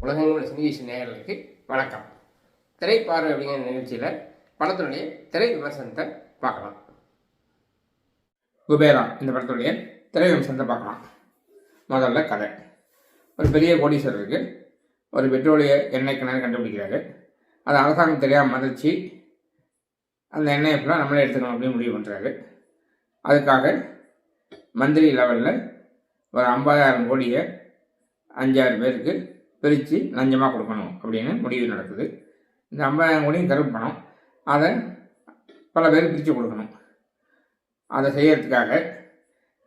உலகங்களோட சினிவேஷ நேயர்களுக்கு வணக்கம். திரைப்பார்வை அப்படிங்கிற நிகழ்ச்சியில் படத்தினுடைய திரை விமர்சனத்தை பார்க்கலாம். குபேரா இந்த படத்துடைய திரை விமர்சனத்தை பார்க்கலாம். முதல்ல கதை. ஒரு பெரிய கோடீஸ்வரருக்கு ஒரு பெட்ரோலிய எண்ணெய் கிணறு கண்டுபிடிக்கிறாரு. அது அரசாங்கம் தெரியாமல் மதிச்சு அந்த எண்ணெயை ஃபுல்லாக நம்மளே எடுத்துக்கணும் அப்படின்னு முடிவு பண்ணுறாரு. அதுக்காக மந்திரி லெவலில் ஒரு 50,000 கோடியை 5-6 பேருக்கு பிரித்து லஞ்சமாக கொடுக்கணும் அப்படின்னு முடிவு நடக்குது. இந்த 50,000 கோடியும் கருப்பு பணம், அதை பல பேருக்கு பிரித்து கொடுக்கணும். அதை செய்யறதுக்காக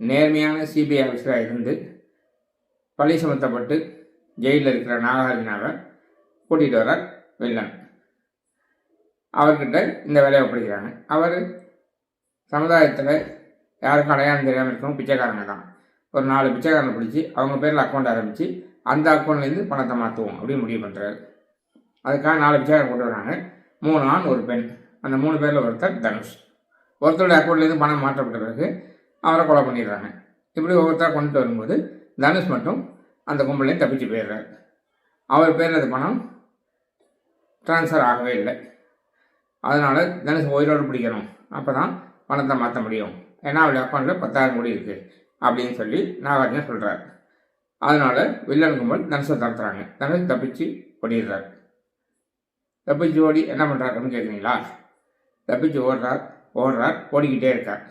நேர்மையான சிபிஐ ஆஃபீஸராக இருந்து பழி சுமத்தப்பட்டு ஜெயிலில் இருக்கிற நாகார்ஜுனாவை கூட்டிகிட்டு வரார் வில்லன். அவர்கிட்ட இந்த வேலையை ஒப்படைக்கிறாங்க. அவர் சமுதாயத்தில் யாருக்கும் அடையாளம் தெரியாமல் இருக்கவும் பிச்சைக்காரங்க தான். ஒரு 4 பிச்சைக்காரனை பிடிச்சி அவங்க பேரில் அக்கௌண்ட் ஆரம்பித்து அந்த அக்கௌண்ட்லேருந்து பணத்தை மாற்றுவோம் அப்படின்னு முடிவு பண்ணுறாரு. அதுக்காக 4 பிச்சைக்காரன் கொண்டு வராங்க. 3 ஆண் 1 பெண். அந்த 3 பேரில் ஒருத்தர் தனுஷ். ஒருத்தருடைய அக்கௌண்ட்லேருந்து பணம் மாற்றப்பட்ட பிறகு அவரை கொலை பண்ணிடுறாங்க. இப்படி ஒவ்வொருத்தராக கொண்டுட்டு வரும்போது தனுஷ் மட்டும் அந்த கும்பலையும் தப்பிச்சு போயிடுறாரு. அவர் பேரில் அந்த பணம் ட்ரான்ஸ்ஃபர் ஆகவே இல்லை. அதனால் தனுஷ் உயிரோடு பிடிக்கணும், அப்போ தான் பணத்தை மாற்ற முடியும், ஏன்னா அவருடைய அக்கௌண்ட்டில் 10,000 கோடி இருக்குது அப்படின்னு சொல்லி நாகார்ஜுனா சொல்கிறார். அதனால் வில்லன் கும்பல் தனுஷை தடுத்துறாங்க. தனுஷ் தப்பிச்சு ஓடிடுறார். தப்பிச்சு ஓடி என்ன பண்ணுறாருன்னு கேட்குறீங்களா? தப்பிச்சு ஓடுறார், ஓடிக்கிட்டே இருக்கார்.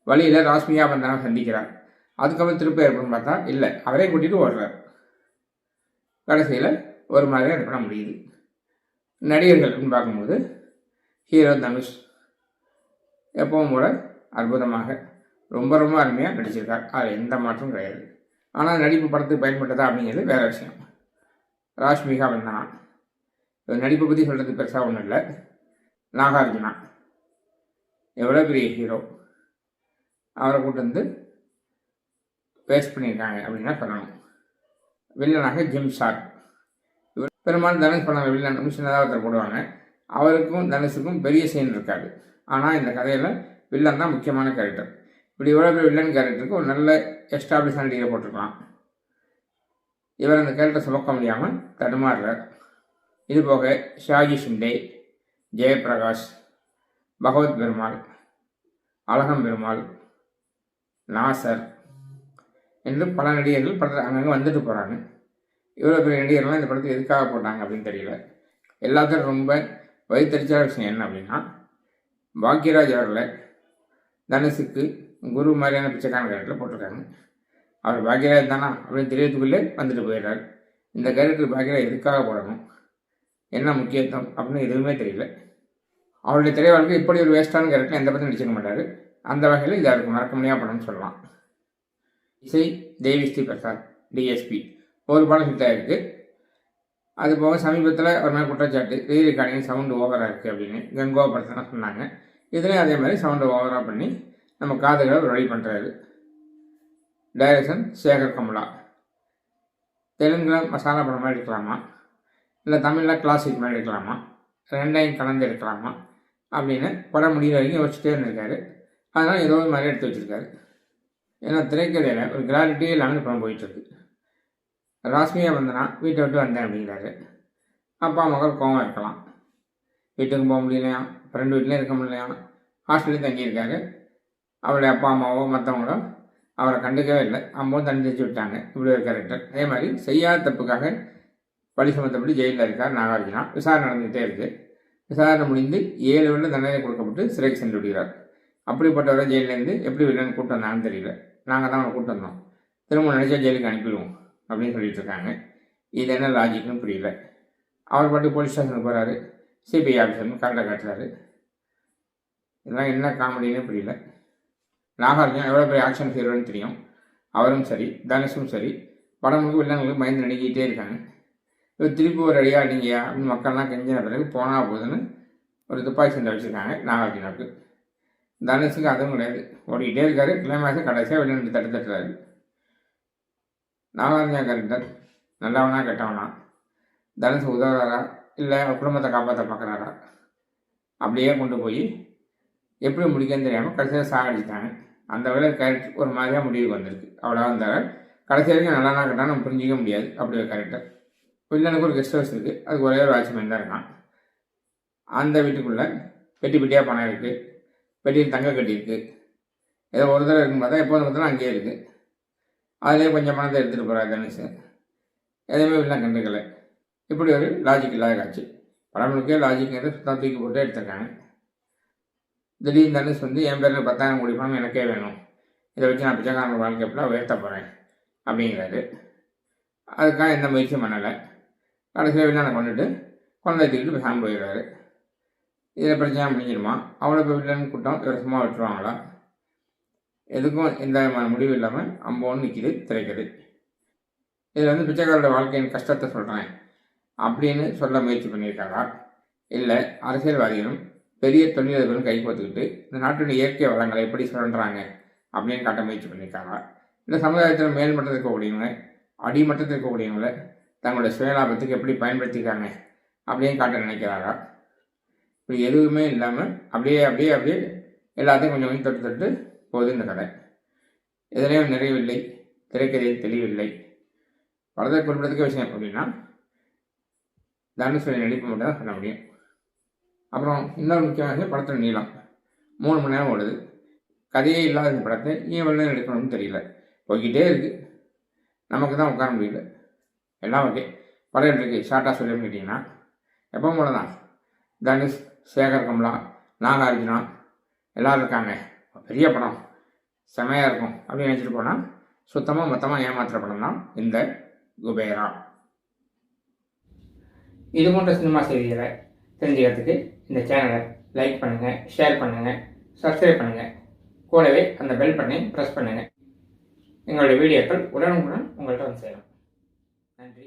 வழியில் ராஷ்மிகா பந்தனா சந்திக்கிறார். அதுக்கப்புறம் திருப்பி ஏற்படும் பார்த்தா இல்லை, அவரே கூட்டிகிட்டு ஓடுறார். கடைசியில் ஒரு மாதிரி அது பண்ண முடியுது. நடிகர்கள் அப்படின்னு பார்க்கும்போது ஹீரோ தனுஷ் எப்பவும் கூட அற்புதமாக ரொம்ப ரொம்ப அருமையாக நடிச்சிருக்கார். அது எந்த மாற்றமும் கிடையாது. ஆனால் நடிப்பு படத்துக்கு பயன்பட்டதா அப்படிங்கிறது வேறு விஷயம். ராஷ்மிகா பந்தனா நடிப்பை பற்றி சொல்கிறது பெருசாக ஒன்றும் இல்லை. நாகார்ஜுனா எவ்வளோ பெரிய ஹீரோ, அவரை கூட்டு வந்து வேஸ்ட் பண்ணியிருக்காங்க அப்படின்னா சொல்லணும். வில்லனாக ஜிம் ஷார்ப். இவர் பெரும்பாலும் தனுஷ் பண்ண வில்லன் மிஷினதாக ஒருத்தர் போடுவாங்க. அவருக்கும் தனுஷுக்கும் பெரிய சீன் இருக்காது. ஆனால் இந்த கதையில் வில்லன் தான் முக்கியமான கேரக்டர். இப்படி எவ்வளோ பெரிய வில்லன் கேரக்டருக்கு ஒரு நல்ல எஸ்டாப்ளிஷ் நடிகரை போட்டிருக்கலாம். இவர் அந்த கேரக்டர் சுமக்க முடியாமல் தடுமாறுறார். இது போக ஷாஜி ஷிண்டே, ஜெயபிரகாஷ், பகவத் பெருமாள், அழகம் பெருமாள், நாசர் என்று பல நடிகர்கள் படத்தில் அங்கங்கே வந்துட்டு போகிறாங்க. இவ்வளோ பெரிய நடிகர்கள்லாம் இந்த படத்துக்கு எதுக்காக போட்டாங்க அப்படின்னு தெரியல. எல்லாத்தையும் ரொம்ப வயிற்றுச்சலான விஷயம் என்ன அப்படின்னா, பாக்யராஜ் அவர்களை தனுஷுக்கு குரு மாதிரியான பிச்சைக்கான கேரக்டரில் போட்டிருக்காங்க. அவர் பாக்யராஜ் தானா அப்படின்னு தெரியறதுக்குள்ளே வந்துட்டு போயிடுறாரு. இந்த கேரக்டர் பாக்யராஜ் எதுக்காக போடணும், என்ன முக்கியத்துவம் அப்படின்னு எதுவுமே தெரியல. அவருடைய திரைவாழ்க்கை இப்படி ஒரு வேஸ்டான கேரக்டர் எந்த பற்றி நடிச்சிக்க மாட்டார். அந்த வகையில் இது அவருக்கு மறக்க முடியாத படம்னு சொல்லலாம். இசை தேவி ஸ்ரீ பிரசாத், டிஎஸ்பி. ஒரு படம் ஹிட்டாக இருக்குது. அது போக சமீபத்தில் ஒரு மாதிரி குற்றச்சாட்டு ரீ ரெக்கார்டிங் சவுண்டு ஓவராக இருக்குது அப்படின்னு கங்கோவா படத்தை சொன்னாங்க. இதுலேயும் அதே மாதிரி சவுண்டு ஓவராக பண்ணி நம்ம காதுகளை ரெடி பண்ணுறாரு. டைரக்ஷன் சேகர் கமலா. தெலுங்கில் மசாலா படம் மாதிரி எடுக்கலாமா, இல்லை தமிழில் கிளாசிக் மாதிரி எடுக்கலாமா, ரெண்டையும் கலந்து எடுக்கலாமா அப்படின்னு படம் முடிகிற வரைக்கும் யோசிச்சுட்டே இருந்திருக்காரு. அதனால் ஏதோ ஒரு மாதிரி எடுத்து வச்சுருக்காரு. ஏன்னா திரைக்கதையில் ஒரு கிளாரிட்டியே இல்லாமல் படம் போயிட்டுருக்கு. ராஷ்மிகா பந்தனா வீட்டை விட்டு வந்தேன் அப்படிங்கிறாரு. அப்பா மகள் கோவம் இருக்கலாம். வீட்டுக்கு போக முடியலையா, ஃப்ரெண்டு வீட்டிலே இருக்க முடியலையா, ஹாஸ்டல்லையும் தங்கியிருக்காரு. அவருடைய அப்பா அம்மாவோ மற்றவங்களோ அவரை கண்டுக்கவே இல்லை. அம்மாவும் தண்ணி தெளிச்சு விட்டாங்க. இப்படி ஒரு கேரக்டர். அதே மாதிரி செய்யாத தப்புக்காக பழி சுமத்தப்படி ஜெயிலில் இருக்கார் நாகார்ஜுனா. விசாரணை நடந்துகிட்டே இருக்குது. விசாரணை முடிந்து 7 வருடம் தண்டனை கொடுக்கப்பட்டு சிறைக்கு சென்று விடுகிறார். அப்படிப்பட்டவரை ஜெயிலேருந்து எப்படி வில்லன் கூட்டு வந்தாங்கன்னு தெரியல. நாங்கள் தான் அவனை கூட்டு வந்தோம், திரும்ப நினச்சா ஜெயிலுக்கு அனுப்பிடுவோம் அப்படின்னு சொல்லிட்டு இருக்காங்க. இது என்ன லாஜிக்னு புரியல. அவர் பாட்டு போலீஸ் ஸ்டேஷனுக்கு போகிறாரு, சிபிஐ ஆஃபீஸர்னு கரெக்டாக காட்டுறாரு. இதெல்லாம் என்ன காமெடின்னு புரியல. நாகார்ஜுனா எவ்வளோ பெரிய ஆக்ஷன் ஹீரோன்னு தெரியும். அவரும் சரி தனுஷும் சரி படமுக்கு வில்லங்களுக்கு பயந்து நடிக்கிட்டே இருக்காங்க. இவர் திருப்பி ஒரு அடியா அடிங்கயா அப்படின்னு மக்கள்லாம் கெஞ்சின பிறகு போனால் போதுன்னு ஒரு துப்பாக்கி சண்டை வச்சுருக்காங்க நாகார்ஜுனாவுக்கு. தனுஷுக்கு அதுவும் கிடையாது. ஓடிக்கிட்டே இருக்காரு. கிளைமேக்ஸ் கடைசியாக வில்லன் தட்டுறாரு. நாகார்ஜுனா கேரக்டர் நல்லவனா கெட்டவனா, தனுஷ் உதவுறாரா இல்லை குடும்பத்தை காப்பாற்ற பார்க்குறாரா, அப்படியே கொண்டு போய் எப்படி முடிக்கன்னு தெரியாமல் கடைசியாக சாகடிச்சிட்டாங்க. அந்த வகையில் கேரக்டர் ஒரு மாதிரியாக முடிவுக்கு வந்திருக்கு. அவ்வளோதான் தவிர கடைசி வரைக்கும் நல்லா கட்டால் நம்ம புரிஞ்சிக்க முடியாது. அப்படி ஒரு கேரக்டர். வில்லனுக்கு ஒரு கெஸ்ட் ஹவுஸ் இருக்குது, அதுக்கு ஒரே ஒரு வாட்ச்மேன் தான் இருக்கான். அந்த வீட்டுக்குள்ளே பெட்டி பெட்டியாக பணம் இருக்குது, பெட்டியில் தங்க கட்டி இருக்குது. ஏதோ ஒரு தடவை இருக்குன்னு பார்த்தா எப்போது பார்த்தாலும் அங்கேயே இருக்குது. அதிலே கொஞ்சம் பணத்தை எடுத்துகிட்டு போகிறார் தனுஷ். எதுவுமே வில்லன் கண்டுக்கலை. இப்படி ஒரு லாஜிக் இல்லாத காட்சி. படம் முழுக்கே லாஜிக்ங்கிறது சுத்தம் தூக்கி போட்டு எடுத்திருக்காங்க. திடீர்னு தனுஷ் என் பேரில் 10,000 கோடி பணம் எனக்கே வேணும், இதை வச்சு நான் பிச்சைக்காரன் வாழ்க்கை எப்படிலாம் உயர்த்த போகிறேன் அப்படிங்கிறாரு. அதுக்காக எந்த முயற்சியும் பண்ணலை. கடைசியில் வில்லனை கொண்டுட்டு குழந்தை தூக்கிட்டு பேசாமல் போயிடுறாரு. இதில் பிரச்சனையாக முடிஞ்சிடுமா? அவ்வளோ இப்போ வில்லன் கூட்டம் இவர் சும்மா விட்டுருவாங்களா? எதுக்கும் எந்த முடிவு இல்லாமல் அம்போன்னு நிற்கிது திரைக்குது. இதில் பிச்சைக்காரோட வாழ்க்கையின் கஷ்டத்தை சொல்கிறேன் அப்படின்னு சொல்ல முயற்சி பண்ணியிருக்காரா? இல்லை அரசியல்வாதிகளும் பெரிய தொழிலதிபர்களும் கை கோத்துக்கிட்டு இந்த நாட்டின் இயற்கை வளங்களை எப்படி சுரண்டுறாங்க அப்படின்னு காட்ட முயற்சி பண்ணியிருக்காரா? இல்லை சமுதாயத்தில் மேல்மட்டத்தில் இருக்கக்கூடியவங்க அடிமட்டத்தில் இருக்கக்கூடியவங்களை தங்களுடைய சுயலாபத்துக்கு எப்படி பயன்படுத்திக்காங்க அப்படின்னு காட்ட நினைக்கிறாரா? இப்படி எதுவுமே இல்லாமல் அப்படியே அப்படியே அப்படியே எல்லாத்தையும் கொஞ்சம் கொஞ்சம் தொட்டு தொட்டு போகுது இந்த கதை. எதுலேயும் நிறைவில்லை, திரைக்கதையில் தெளிவில்லை. படத்தை குறிப்பிடத்துக்கு விஷயம் அப்படின்னா தனுஷ் நடிப்பு மட்டும் தான் சொல்ல முடியும். அப்புறம் இன்னொரு முக்கியமாக படத்தில் நீளம் 3 மணி நேரம் ஓடுது. கதையே இல்லாத இந்த படத்தை ஏன் வெள்ளம் எடுக்கணும்னு தெரியல. போய்கிட்டே இருக்குது, நமக்கு தான் உட்கார முடியல. எல்லாம் ஓகே. படம் எப்படி இருக்குது ஷார்ட்டாக சொல்லணும்னு கேட்டிங்கன்னா எப்பவும் போல தான். தனுஷ், சேகர் கமலா, நாகார்ஜுனா எல்லோரும் இருக்காங்க. பெரிய படம் செமையாக இருக்கும் அப்படின்னு நினச்சிட்டு போனால் சுத்தமாக மொத்தமாக ஏமாத்துகிற படம் தான் இந்த குபேரா. இது போன்ற சினிமா செய்திகளை தெரிஞ்சுக்கிறதுக்கு இந்த சேனலை லைக் பண்ணுங்கள், ஷேர் பண்ணுங்கள், சப்ஸ்கிரைப் பண்ணுங்கள். கூடவே அந்த பெல் பட்டனை ப்ரெஸ் பண்ணுங்கள். எங்களுடைய வீடியோக்கள் உடனுக்குடன் உங்கள்கிட்ட வந்து சேரும். நன்றி.